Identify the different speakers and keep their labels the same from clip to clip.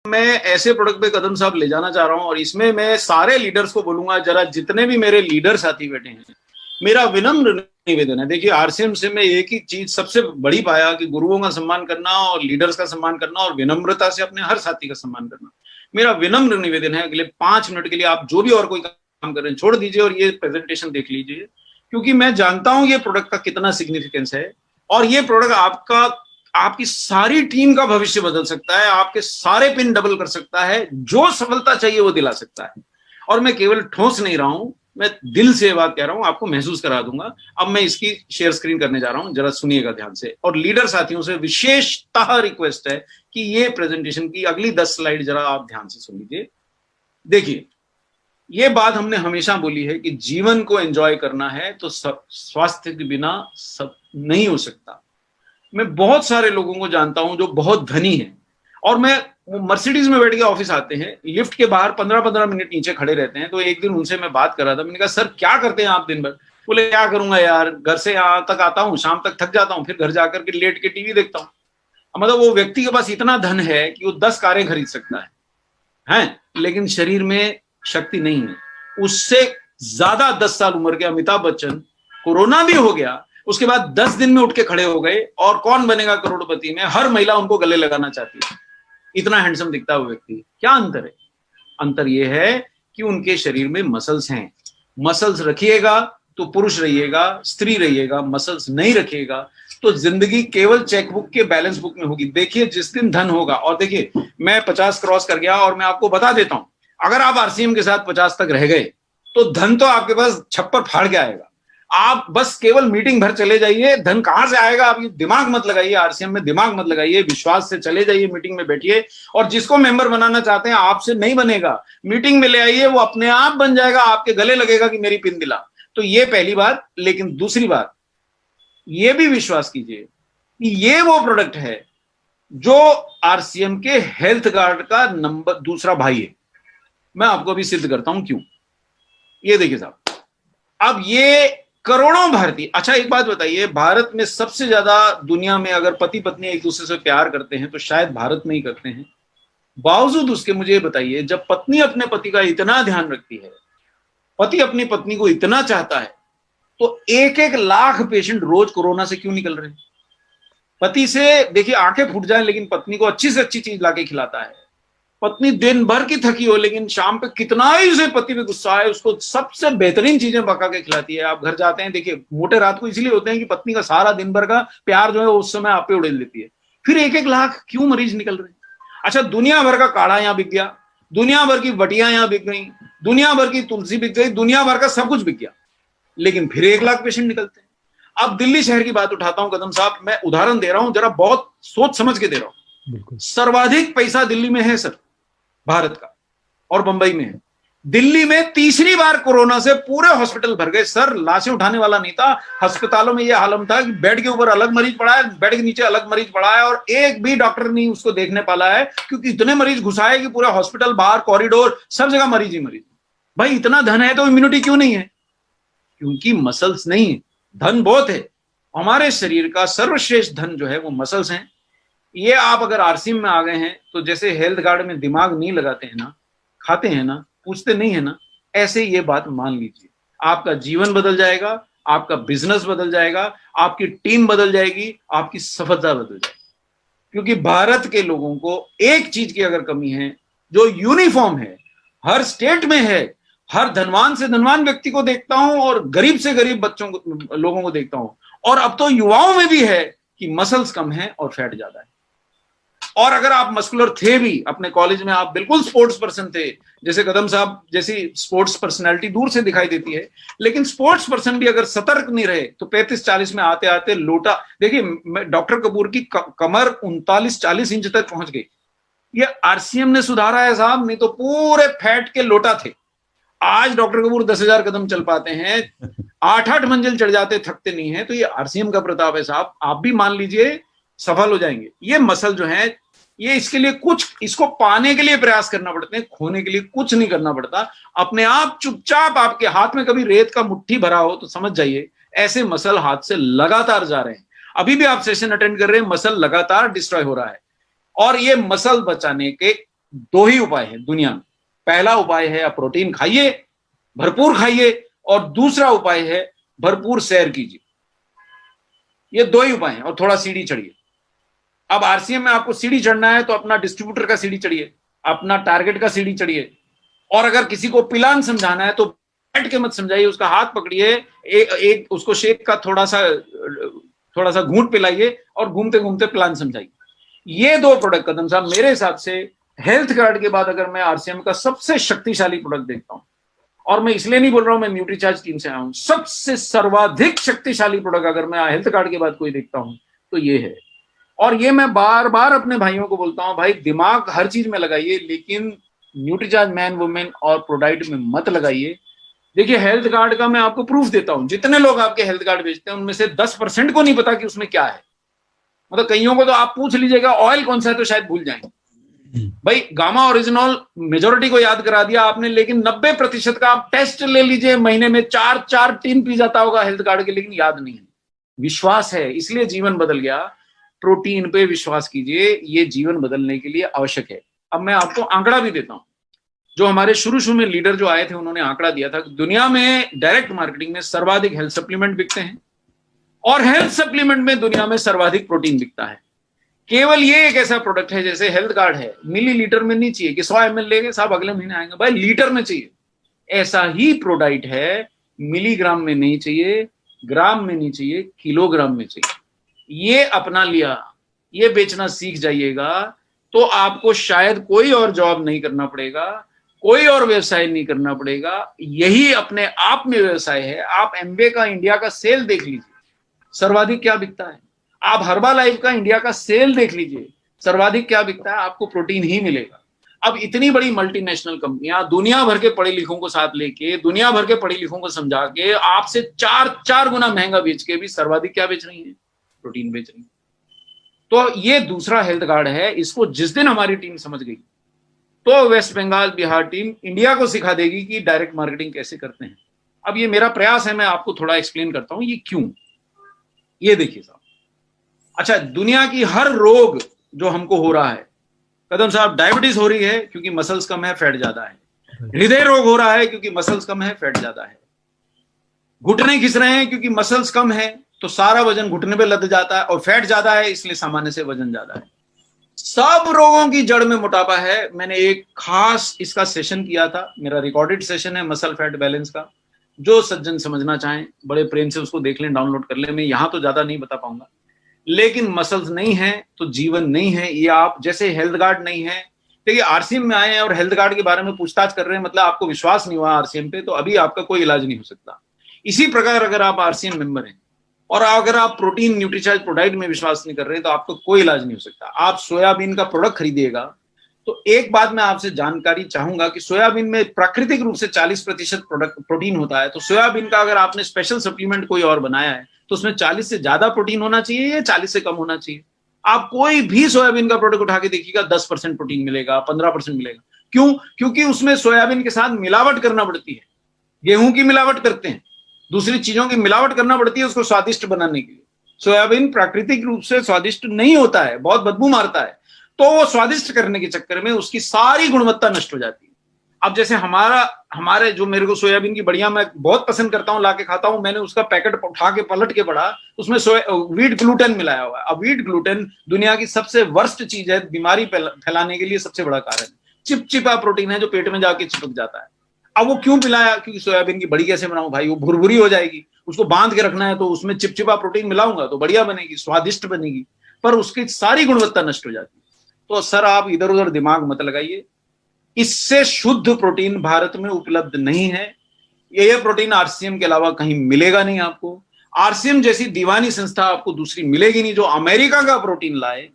Speaker 1: मैं ऐसे प्रोडक्ट पे कदम साहब ले जाना चाह रहा हूं और इसमें मैं सारे लीडर्स को बोलूंगा, जरा जितने भी मेरे लीडर साथी बैठे हैं, मेरा विनम्र निवेदन है। देखिए, आरसीएम से मैं एक ही चीज सबसे बड़ी पाया कि गुरुओं का सम्मान करना और लीडर्स का सम्मान करना और विनम्रता से अपने हर साथी का सम्मान करना। मेरा विनम्र निवेदन है, अगले 5 मिनट के लिए आप जो भी और कोई काम कर रहे हैं छोड़ दीजिए और ये प्रेजेंटेशन देख लीजिए, क्योंकि मैं जानता हूं ये प्रोडक्ट का कितना सिग्निफिकेंस है और ये प्रोडक्ट आपकी सारी टीम का भविष्य बदल सकता है, आपके सारे पिन डबल कर सकता है, जो सफलता चाहिए वो दिला सकता है। और मैं केवल ठोस नहीं रहा हूं, मैं दिल से बात कह रहा हूं, आपको महसूस करा दूंगा। अब मैं इसकी शेयर स्क्रीन करने जा रहा हूं, जरा सुनिएगा ध्यान से। और लीडर साथियों से विशेषतः रिक्वेस्ट है कि ये प्रेजेंटेशन की अगली 10 स्लाइड जरा आप ध्यान से सुन लीजिए। देखिए, ये बात हमने हमेशा बोली है कि जीवन को एंजॉय करना है तो स्वास्थ्य के बिना सब नहीं हो सकता। मैं बहुत सारे लोगों को जानता हूं जो बहुत धनी हैं और मैं मर्सिडीज में बैठ के ऑफिस आते हैं, लिफ्ट के बाहर 15-15 मिनट नीचे खड़े रहते हैं। तो एक दिन उनसे मैं बात कर रहा था, मैंने कहा सर क्या करते हैं आप दिन भर? बोले क्या करूंगा यार, घर से यहां तक आता हूं, शाम तक थक जाता हूं, फिर घर जाकर के लेट के टीवी देखता हूं। मतलब वो व्यक्ति के पास इतना धन है कि वो 10 कारें खरीद सकता है, लेकिन शरीर में शक्ति नहीं है। उससे ज्यादा 10 साल उम्र के अमिताभ बच्चन, कोरोना भी हो गया, उसके बाद 10 दिन में उठ के खड़े हो गए और कौन बनेगा करोड़पति में हर महिला उनको गले लगाना चाहती है। इतना हैंडसम दिखता है वो व्यक्ति। क्या अंतर है? अंतर यह है कि उनके शरीर में मसल्स हैं। मसल्स रखिएगा तो पुरुष रहिएगा, स्त्री रहिएगा। मसल्स नहीं रखिएगा तो जिंदगी केवल चेकबुक के बैलेंस बुक में होगी। देखिए, जिस दिन धन होगा, और देखिए मैं 50 क्रॉस कर गया और मैं आपको बता देता हूं, अगर आप आरसीएम के साथ 50 तक रह गए तो धन तो आपके पास छप्पर फाड़ के आएगा। आप बस केवल मीटिंग भर चले जाइए, धन कहां से आएगा आप ये दिमाग मत लगाइए, आरसीएम में दिमाग मत लगाइए, विश्वास से चले जाइए, मीटिंग में बैठिए और जिसको मेंबर बनाना चाहते हैं आपसे नहीं बनेगा, मीटिंग में ले आइए, वो अपने आप बन जाएगा, आपके गले लगेगा कि मेरी पिन दिला। तो ये पहली बात। लेकिन दूसरी बात, ये भी विश्वास कीजिए कि ये वो प्रोडक्ट है जो आरसीएम के हेल्थ गार्ड का नंबर दूसरा भाई है। मैं आपको अभी सिद्ध करता हूं क्यों। ये देखिए साहब, अब ये करोड़ों भारतीय, अच्छा एक बात बताइए, भारत में सबसे ज्यादा दुनिया में अगर पति पत्नी एक दूसरे से प्यार करते हैं तो शायद भारत में ही करते हैं। बावजूद उसके मुझे बताइए, जब पत्नी अपने पति का इतना ध्यान रखती है, पति अपनी पत्नी को इतना चाहता है, तो 1-1 लाख पेशेंट रोज कोरोना से क्यों निकल रहे हैं? पति से देखिए आंखें फूट जाए लेकिन पत्नी को अच्छी से अच्छी चीज लाके खिलाता है। पत्नी दिन भर की थकी हो लेकिन शाम पे कितना ही उसे पति पे गुस्सा है, उसको सबसे बेहतरीन चीजें पका के खिलाती है। आप घर जाते हैं, देखिए मोटे रात को इसलिए होते हैं कि पत्नी का सारा दिन भर का प्यार जो है उस समय आप पे उड़ेल देती है। फिर 1-1 लाख क्यों मरीज निकल रहे हैं? अच्छा, दुनिया भर का काढ़ा यहाँ बिक गया, दुनिया भर की बटियां यहाँ बिक गई, दुनिया भर की तुलसी बिक गई, दुनिया भर का सब कुछ बिक गया, लेकिन फिर 1 लाख पेशेंट निकलते हैं। अब दिल्ली शहर की बात उठाता हूं कदम साहब, मैं उदाहरण दे रहा हूं, जरा बहुत सोच समझ के दे रहा हूं। सर्वाधिक पैसा दिल्ली में है सर, भारत का, और बंबई में है। दिल्ली में तीसरी बार कोरोना से पूरे हॉस्पिटल भर गए सर, लाशें उठाने वाला नहीं था। अस्पतालों में यह हालत था कि बेड के ऊपर अलग मरीज पड़ा है, बेड के नीचे अलग मरीज पड़ा है और एक भी डॉक्टर नहीं उसको देखने पाला है, क्योंकि इतने मरीज घुसाए कि पूरा हॉस्पिटल, बाहर, कॉरिडोर, सब जगह मरीज ही मरीज। भाई इतना धन है तो इम्यूनिटी क्यों नहीं है? क्योंकि मसल्स नहीं है। धन बहुत है, हमारे शरीर का सर्वश्रेष्ठ धन जो है वो मसल्स हैं। ये आप अगर आरसीएम में आ गए हैं तो जैसे हेल्थ गार्ड में दिमाग नहीं लगाते हैं ना, खाते हैं ना, पूछते नहीं है ना, ऐसे ये बात मान लीजिए, आपका जीवन बदल जाएगा, आपका बिजनेस बदल जाएगा, आपकी टीम बदल जाएगी, आपकी सफलता बदल जाएगी। क्योंकि भारत के लोगों को एक चीज की अगर कमी है, जो यूनिफॉर्म है, हर स्टेट में है, हर धनवान से धनवान व्यक्ति को देखता हूं और गरीब से गरीब बच्चों को, लोगों को देखता हूं, और अब तो युवाओं में भी है कि मसल्स कम है और फैट ज्यादा है। और अगर आप मस्कुलर थे भी, अपने कॉलेज में आप बिल्कुल स्पोर्ट्स पर्सन थे, जैसे कदम साहब जैसी स्पोर्ट्स पर्सनालिटी दूर से दिखाई देती है, लेकिन स्पोर्ट्स पर्सन भी अगर सतर्क नहीं रहे तो 35-40 में आते आते लोटा, देखिए डॉक्टर कपूर की कमर 39-40 इंच तक पहुंच गई। ये आरसीएम ने सुधारा है साहब, नहीं तो पूरे फैट के लोटा थे। आज डॉक्टर कपूर 10,000 कदम चल पाते हैं, 8-8 मंजिल चढ़ जाते, थकते नहीं है। तो ये आरसीएम का प्रताप है साहब, आप भी मान लीजिए, सफल हो जाएंगे। ये मसल जो है, ये इसके लिए कुछ, इसको पाने के लिए प्रयास करना पड़ते हैं, खोने के लिए कुछ नहीं करना पड़ता। अपने आप चुपचाप, आपके हाथ में कभी रेत का मुट्ठी भरा हो तो समझ जाइए ऐसे मसल हाथ से लगातार जा रहे हैं। अभी भी आप सेशन अटेंड कर रहे हैं, मसल लगातार डिस्ट्रॉय हो रहा है। और ये मसल बचाने के दो ही उपाय है दुनिया में। पहला उपाय है आप प्रोटीन खाइए, भरपूर खाइए, और दूसरा उपाय है भरपूर सैर कीजिए। ये दो ही उपाय हैं, और थोड़ा सीढ़ी चढ़िए। अब आरसीएम में आपको सीढ़ी चढ़ना है तो अपना डिस्ट्रीब्यूटर का सीढ़ी चढ़िए, अपना टारगेट का सीढ़ी चढ़िए, और अगर किसी को पिलान समझाना है तो बैठ के मत समझाइए, उसका हाथ पकड़िए, एक उसको शेक का थोड़ा सा घूंट पिलाइए और घूमते घूमते प्लान समझाइए। ये दो प्रोडक्ट कदम साहब मेरे हिसाब से हेल्थ कार्ड के बाद अगर मैं आरसीएम का सबसे शक्तिशाली प्रोडक्ट देखता हूं, और मैं इसलिए नहीं बोल रहा हूं मैं न्यूट्रीचार्ज टीम से आया हूं, सबसे सर्वाधिक शक्तिशाली प्रोडक्ट अगर मैं हेल्थ कार्ड के बाद कोई देखता हूं तो ये है। और ये मैं बार बार अपने भाइयों को बोलता हूं, भाई दिमाग हर चीज में लगाइए, लेकिन न्यूट्रीचार्ज मैन वुमेन और प्रोडाइट में मत लगाइए। देखिए हेल्थ कार्ड का मैं आपको प्रूफ देता हूं, जितने लोग आपके हेल्थ कार्ड बेचते हैं उनमें से 10% को नहीं पता कि उसमें क्या है। मतलब कईयों को तो आप पूछ लीजिएगा ऑयल कौन सा है तो शायद भूल जाएंगे। भाई गामा ओरिजिनल मेजोरिटी को याद करा दिया आपने, लेकिन 90% का आप टेस्ट ले लीजिए, महीने में 4 टीन पी जाता होगा हेल्थ कार्ड के, लेकिन याद नहीं है। विश्वास है, इसलिए जीवन बदल गया। प्रोटीन पे विश्वास कीजिए, ये जीवन बदलने के लिए आवश्यक है। अब मैं आपको आंकड़ा भी देता हूं, जो हमारे शुरू में लीडर जो आए थे उन्होंने आंकड़ा दिया था, दुनिया में डायरेक्ट मार्केटिंग में सर्वाधिक हेल्थ सप्लीमेंट बिकते हैं, और हेल्थ सप्लीमेंट में दुनिया में सर्वाधिक प्रोटीन बिकता है। केवल ये एक ऐसा प्रोडक्ट है, जैसे हेल्थ कार्ड है, मिलीलीटर में नहीं चाहिए कि 100 ml लेंगे साहब अगले महीने आएंगे, भाई लीटर में चाहिए। ऐसा ही प्रोडक्ट है, मिलीग्राम में नहीं चाहिए, ग्राम में नहीं चाहिए, किलोग्राम में चाहिए। ये अपना लिया, ये बेचना सीख जाइएगा तो आपको शायद कोई और जॉब नहीं करना पड़ेगा, कोई और व्यवसाय नहीं करना पड़ेगा। यही अपने आप में व्यवसाय है। आप एमवे का इंडिया का सेल देख लीजिए, सर्वाधिक क्या बिकता है। आप हर्बालाइफ का इंडिया का सेल देख लीजिए, सर्वाधिक क्या बिकता है, आपको प्रोटीन ही मिलेगा। अब इतनी बड़ी मल्टीनेशनल कंपनियां दुनिया भर के पढ़े लिखों को साथ लेके, दुनिया भर के पढ़े लिखों को समझा के आपसे 4 गुना महंगा बेच के भी सर्वाधिक क्या बेच रही है, प्रोटीन बेच रही है। तो ये दूसरा हेल्थ कार्ड है। इसको जिस दिन हमारी टीम समझ गई तो वेस्ट बंगाल बिहार टीम इंडिया को सिखा देगी कि डायरेक्ट मार्केटिंग कैसे करते हैं। अब ये मेरा प्रयास है, मैं आपको थोड़ा एक्सप्लेन करता हूं ये क्यों। ये देखिए साहब, अच्छा दुनिया की हर रोग जो हमको हो रहा है, कदम साहब डायबिटीज हो रही है क्योंकि मसल्स कम है, फैट ज्यादा है। हृदय रोग हो रहा है क्योंकि मसल्स कम है, फैट ज्यादा है। घुटने खिंच रहे हैं क्योंकि मसल्स कम है, तो सारा वजन घुटने पे लद जाता है, और फैट ज्यादा है इसलिए सामान्य से वजन ज्यादा है। सब रोगों की जड़ में मोटापा है। मैंने एक खास इसका सेशन किया था, मेरा रिकॉर्डेड सेशन है मसल फैट बैलेंस का। जो सज्जन समझना चाहें बड़े प्रेम से उसको देख लें, डाउनलोड कर लें। मैं यहां तो ज्यादा नहीं बता पाऊंगा, लेकिन मसल्स नहीं है तो जीवन नहीं है। ये आप जैसे हेल्थ कार्ड नहीं है, देखिए आरसीएम में आए हैं और हेल्थ कार्ड के बारे में पूछताछ कर रहे हैं, मतलब आपको विश्वास नहीं हुआ आरसीएम पे, तो अभी आपका कोई इलाज नहीं हो सकता। इसी प्रकार अगर आप आरसीएम मेंबर हैं और अगर आप प्रोटीन न्यूट्रीचार्ज प्रोडाइट में विश्वास नहीं कर रहे तो आपको कोई इलाज नहीं हो सकता। आप सोयाबीन का प्रोडक्ट खरीदिएगा तो एक बात मैं आपसे जानकारी चाहूंगा कि सोयाबीन में प्राकृतिक रूप से 40% प्रोटीन होता है। तो सोयाबीन का अगर आपने स्पेशल सप्लीमेंट कोई और बनाया है तो उसमें 40 से ज्यादा प्रोटीन होना चाहिए या 40 से कम होना चाहिए। आप कोई भी सोयाबीन का प्रोडक्ट उठा के देखिएगा 10% प्रोटीन मिलेगा, 15% मिलेगा। क्यों? क्योंकि उसमें सोयाबीन के साथ मिलावट करना पड़ती है। गेहूं की मिलावट करते हैं, दूसरी चीजों की मिलावट करना पड़ती है उसको स्वादिष्ट बनाने के लिए। सोयाबीन प्राकृतिक रूप से स्वादिष्ट नहीं होता है, बहुत बदबू मारता है, तो वो स्वादिष्ट करने के चक्कर में उसकी सारी गुणवत्ता नष्ट हो जाती है। अब जैसे हमारे जो मेरे को सोयाबीन की बढ़िया मैं बहुत पसंद करता हूं, लाके खाता हूं, मैंने उसका पैकेट उठा के पलट के पढ़ा, उसमें व्हीट ग्लूटेन मिलाया हुआ है। अब व्हीट ग्लूटेन दुनिया की सबसे वर्स्ट चीज है, बीमारी फैलाने के लिए सबसे बड़ा कारण। चिपचिपा प्रोटीन है जो पेट में जाके चिपक जाता है। अब वो क्यों पिलाया? क्योंकि सोयाबीन की बड़ी कैसे बनाऊं भाई, वो भुरभुरी हो जाएगी, उसको बांध के रखना है, तो उसमें चिपचिपा प्रोटीन मिलाऊंगा तो बढ़िया बनेगी, स्वादिष्ट बनेगी, पर उसकी सारी गुणवत्ता नष्ट हो जाती है। तो सर आप इधर उधर दिमाग मत लगाइए, इससे शुद्ध प्रोटीन भारत में उपलब्ध नहीं है। ये प्रोटीन आरसीएम के अलावा कहीं मिलेगा नहीं आपको। आरसीएम जैसी दीवानी संस्था आपको दूसरी मिलेगी नहीं जो अमेरिका का प्रोटीन लाए,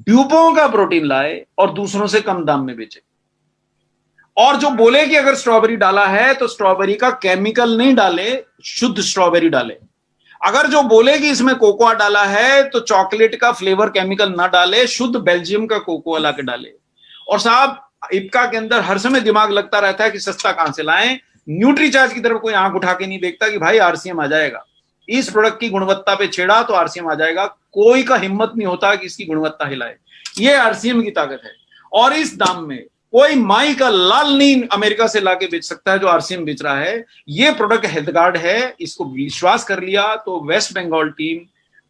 Speaker 1: ड्यूपों का प्रोटीन लाए और दूसरों से कम दाम में बेचे। और जो बोले कि अगर स्ट्रॉबेरी डाला है तो स्ट्रॉबेरी का केमिकल नहीं डाले, शुद्ध स्ट्रॉबेरी डाले। अगर जो बोले कि इसमें कोकोआ डाला है तो चॉकलेट का फ्लेवर केमिकल ना डाले, शुद्ध बेल्जियम का कोकोआ लाके डाले। और साहब इप्का के अंदर हर समय दिमाग लगता रहता है कि सस्ता कहां से लाएं। न्यूट्रीचार्ज की तरफ कोई आंख उठा के नहीं देखता कि भाई आरसीएम आ जाएगा, इस प्रोडक्ट की गुणवत्ता पे छेड़ा तो आरसीएम आ जाएगा। कोई का हिम्मत नहीं होता कि इसकी गुणवत्ता हिलाए। ये आरसीएम की ताकत है। और इस दाम में कोई माई का लाल नहीं अमेरिका से लाके बेच सकता है जो आरसीएम बेच रहा है। ये प्रोडक्ट हेल्थगार्ड है, इसको विश्वास कर लिया तो वेस्ट बंगाल टीम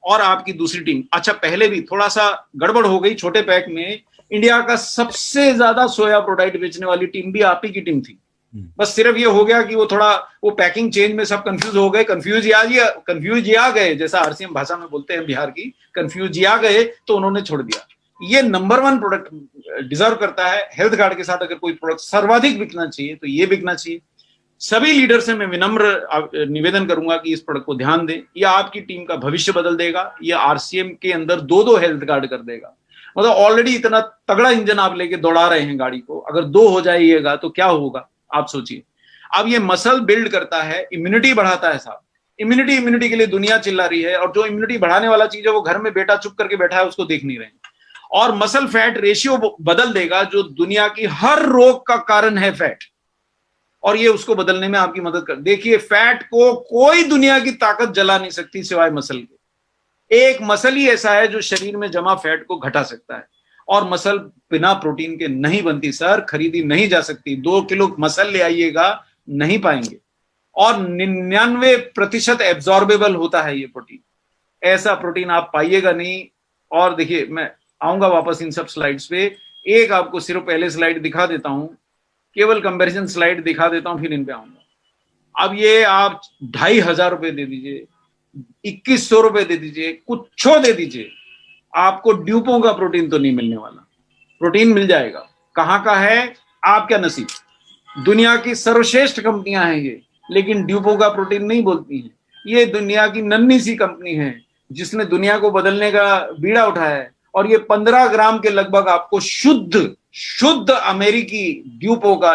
Speaker 1: और आपकी दूसरी टीम, अच्छा पहले भी थोड़ा सा गड़बड़ हो गई छोटे पैक में, इंडिया का सबसे ज्यादा सोया प्रोडक्ट बेचने वाली टीम भी आप ही की टीम थी। बस सिर्फ ये हो गया कि वो थोड़ा वो पैकिंग चेंज में सब कंफ्यूज हो गए, कंफ्यूज आ गए, जैसा आरसीएम भाषा में बोलते हैं बिहार की, कंफ्यूज आ गए तो उन्होंने छोड़ दिया। ये नंबर 1 प्रोडक्ट डिजर्व करता है। हेल्थ गार्ड के साथ अगर कोई प्रोडक्ट सर्वाधिक बिकना चाहिए तो ये बिकना चाहिए। सभी लीडर से मैं विनम्र निवेदन करूंगा कि इस प्रोडक्ट को ध्यान दें। ये आपकी टीम का भविष्य बदल देगा। ये आरसीएम के अंदर 2-2 हेल्थ गार्ड कर देगा। मतलब ऑलरेडी इतना तगड़ा इंजन आप लेके दौड़ा रहे हैं गाड़ी को, अगर 2 हो जाइएगा तो क्या होगा आप सोचिए। अब ये मसल बिल्ड करता है, इम्यूनिटी बढ़ाता है साहब। इम्यूनिटी के लिए दुनिया चिल्ला रही है, और जो इम्यूनिटी बढ़ाने वाला चीज है वो घर में बेटा चुप करके बैठा है उसको देख नहीं रहे हैं। और मसल फैट रेशियो बदल देगा, जो दुनिया की हर रोग का कारण है फैट, और ये उसको बदलने में आपकी मदद कर। देखिए फैट को कोई दुनिया की ताकत जला नहीं सकती सिवाय मसल के। एक मसल ही ऐसा है जो शरीर में जमा फैट को घटा सकता है, और मसल बिना प्रोटीन के नहीं बनती सर, खरीदी नहीं जा सकती। 2 किलो मसल ले आइएगा, नहीं पाएंगे। और 99% एब्जॉर्बेबल होता है ये प्रोटीन, ऐसा प्रोटीन आप पाइएगा नहीं। और देखिए मैं आऊंगा वापस इन सब स्लाइड्स पे, एक आपको सिर्फ पहले स्लाइड दिखा देता हूं, केवल कंपैरिजन स्लाइड दिखा देता हूं, फिर इन पे आऊंगा। अब ये आप 2500 रुपए दे दीजिए, 2100 रुपए दे दीजिए, कुछो दे दीजिए, आपको ड्यूपों का प्रोटीन तो नहीं मिलने वाला। प्रोटीन मिल जाएगा, कहां का है आपका नसीब। दुनिया की सर्वश्रेष्ठ कंपनियां हैं ये, लेकिन ड्यूपों का प्रोटीन नहीं बोलती हैं। ये दुनिया की नन्ही सी कंपनी है जिसने दुनिया को बदलने का बीड़ा उठाया है, और ये 15 ग्राम के लगभग आपको शुद्ध अमेरिकी ड्यूपो का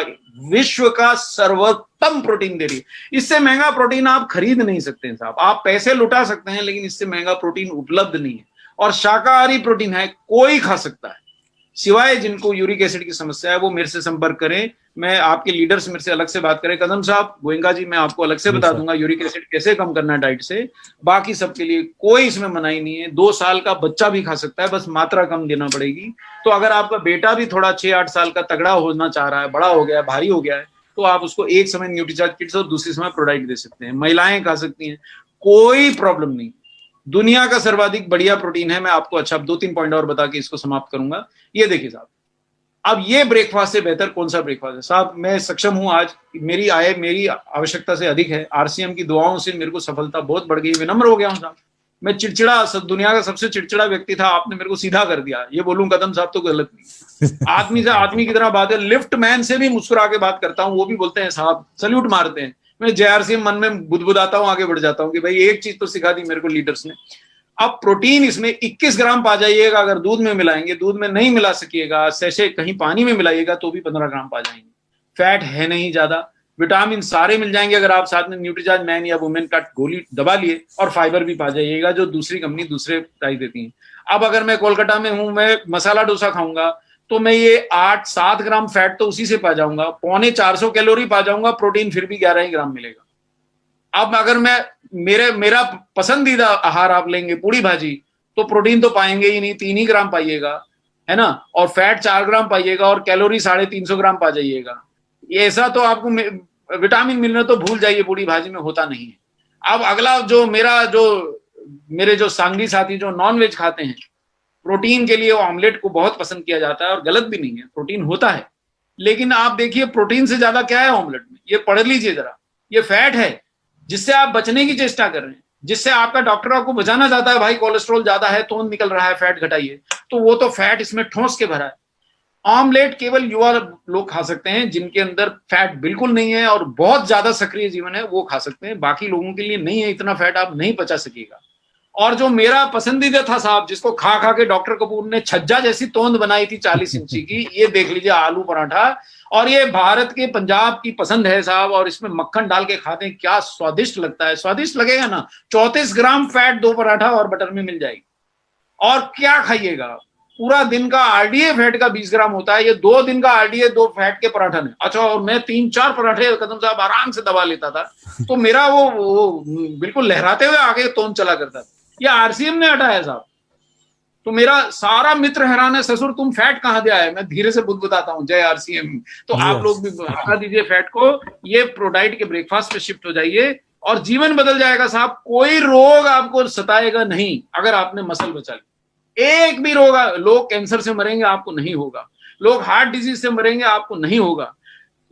Speaker 1: विश्व का सर्वोत्तम प्रोटीन दे रही है। इससे महंगा प्रोटीन आप खरीद नहीं सकते हैं साहब। आप पैसे लुटा सकते हैं, लेकिन इससे महंगा प्रोटीन उपलब्ध नहीं है। और शाकाहारी प्रोटीन है, कोई खा सकता है, सिवाय जिनको यूरिक एसिड की समस्या है वो मेरे से संपर्क करें। मैं आपके लीडर से मेरे से अलग से बात करें, कदम साहब, गोयंका जी, मैं आपको अलग से बता दूंगा यूरिक एसिड कैसे कम करना है डाइट से। बाकी सबके लिए कोई इसमें मनाही नहीं है। 2 साल का बच्चा भी खा सकता है, बस मात्रा कम देना पड़ेगी। तो अगर आपका बेटा भी थोड़ा 6-8 साल का तगड़ा होना चाह रहा है, बड़ा हो गया है, भारी हो गया है, तो आप उसको एक समय न्यूट्रीचार्ज किट्स और दूसरी समय प्रोडाइट दे सकते हैं। महिलाएं खा सकती हैं, कोई प्रॉब्लम नहीं। दुनिया का सर्वाधिक बढ़िया प्रोटीन है। मैं आपको अच्छा 2-3 पॉइंट और बता के इसको समाप्त करूंगा। ये देखिए साहब, अब ये ब्रेकफास्ट से बेहतर कौन सा ब्रेकफास्ट है साहब। मैं सक्षम हूं आज, मेरी आय मेरी आवश्यकता से अधिक है। आरसीएम की दुआओं से मेरे को सफलता बहुत बढ़ गई, विनम्र हो गया हूं साहब। मैं चिड़चिड़ा, दुनिया का सबसे चिड़चिड़ा व्यक्ति था, आपने मेरे को सीधा कर दिया। ये बोलूं कदम साहब तो गलत नहीं। आदमी से आदमी की तरह बात है। लिफ्ट मैन से भी मुस्कुरा के बात करता हूँ, वो भी बोलते हैं साहब, सल्यूट मारते हैं। मैं जेआरसीएम मन में बुदबुदाता हूँ, आगे बढ़ जाता हूँ कि भाई एक चीज तो सिखा दी मेरे को लीडर्स ने। अब प्रोटीन इसमें 21 ग्राम पा जाइएगा अगर दूध में मिलाएंगे, दूध में नहीं मिला सकिएगा, सैसे कहीं पानी में मिलाइएगा तो भी 15 ग्राम पा जाएंगे। फैट है नहीं ज्यादा, विटामिन सारे मिल जाएंगे अगर आप साथ में न्यूट्रीचार्ज मैन या वुमेन का गोली दबा लिए, और फाइबर भी पा जाइएगा जो दूसरी कंपनी दूसरे प्राइस देती है। अब अगर मैं कोलकाता में हूं, मैं मसाला डोसा खाऊंगा तो मैं ये 8-7 ग्राम फैट तो उसी से पा जाऊंगा, 450 कैलोरी पा जाऊंगा, प्रोटीन फिर भी 11 ही ग्राम मिलेगा। अब अगर मैं मेरा पसंदीदा आहार आप लेंगे पूरी भाजी, तो प्रोटीन तो पाएंगे ही नहीं, 3 ही ग्राम पाइएगा, है ना, और फैट 4 ग्राम पाइएगा, और कैलोरी 350 ग्राम पा जाइएगा। ये ऐसा तो आपको विटामिन मिलना तो भूल जाइए, पूरी भाजी में होता नहीं है। अब अगला जो मेरे जो सांगी साथी जो नॉन वेज खाते हैं, प्रोटीन के लिए वो ऑमलेट को बहुत पसंद किया जाता है, और गलत भी नहीं है, प्रोटीन होता है। लेकिन आप देखिए प्रोटीन से ज्यादा क्या है ऑमलेट में, ये पढ़ लीजिए जरा। ये फैट है जिससे आप बचने की चेष्टा कर रहे हैं, जिससे आपका डॉक्टर आपको बचाना चाहता है, भाई कोलेस्ट्रॉल ज्यादा है, तोंद निकल रहा है, फैट घटाइए, तो वो तो फैट इसमें ठोस के भरा है। ऑमलेट केवल युवा लोग खा सकते हैं जिनके अंदर फैट बिल्कुल नहीं है और बहुत ज्यादा सक्रिय जीवन है, वो खा सकते हैं। बाकी लोगों के लिए नहीं है, इतना फैट आप नहीं पचा सकेगा। और जो मेरा पसंदीदा था साहब, जिसको खा खा के डॉक्टर कपूर ने छज्जा जैसी तोंद बनाई थी 40 इंची की, ये देख लीजिए आलू पराठा। और ये भारत के पंजाब की पसंद है साहब, और इसमें मक्खन डाल के खाते हैं, क्या स्वादिष्ट लगता है। स्वादिष्ट लगेगा ना। 34 ग्राम फैट 2 पराठा और बटर में मिल जाएगी। और क्या खाइएगा, पूरा दिन का आरडीए फैट का 20 ग्राम होता है, ये 2 दिन का आरडीए 2 फैट के पराठा ने। अच्छा, और मैं 3-4 पराठे कदम साहब आराम से दबा लेता था, तो मेरा वो बिल्कुल लहराते हुए आगे तोंद चला करता था। ये आरसीएम ने हटाया साहब। तो मेरा सारा मित्र हैरान है, ससुर तुम फैट कहाँ दे आए? मैं धीरे से बुदबुदाता हूँ, जय आरसीएम। तो आप लोग भी हटा दीजिए फैट को, ये प्रोडाइट के ब्रेकफास्ट पे शिफ्ट हो जाइए और जीवन बदल जाएगा साहब। कोई रोग आपको सताएगा नहीं अगर आपने मसल बचा ली। एक भी रोग, लोग कैंसर से मरेंगे, आपको नहीं होगा। लोग हार्ट डिजीज से मरेंगे, आपको नहीं होगा।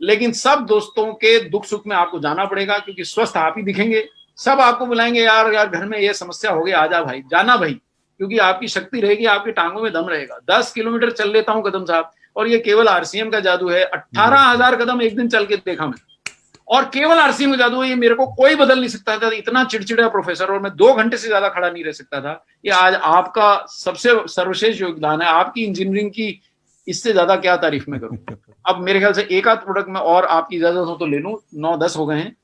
Speaker 1: लेकिन सब दोस्तों के दुख सुख में आपको जाना पड़ेगा, क्योंकि स्वस्थ आप ही दिखेंगे। सब आपको बुलाएंगे, यार यार घर में ये समस्या हो गई, आजा भाई, जाना भाई, क्योंकि आपकी शक्ति रहेगी, आपकी टांगों में दम रहेगा। 10 किलोमीटर चल लेता हूं कदम साहब, और ये केवल आरसीएम का जादू है। 18,000 कदम एक दिन चल के देखा मैं, और केवल आरसीएम का जादू है। ये मेरे को कोई बदल नहीं सकता था। इतना चिड़चिड़ा प्रोफेसर, और मैं 2 घंटे से ज्यादा खड़ा नहीं रह सकता था। ये आज आपका सबसे सर्वश्रेष्ठ योगदान है, आपकी इंजीनियरिंग की। इससे ज्यादा क्या तारीफ मैं करूं। अब मेरे ख्याल से एक आध प्रोडक्ट में और आपकी इजाजत हो तो ले लूं, 9-10 हो गए हैं।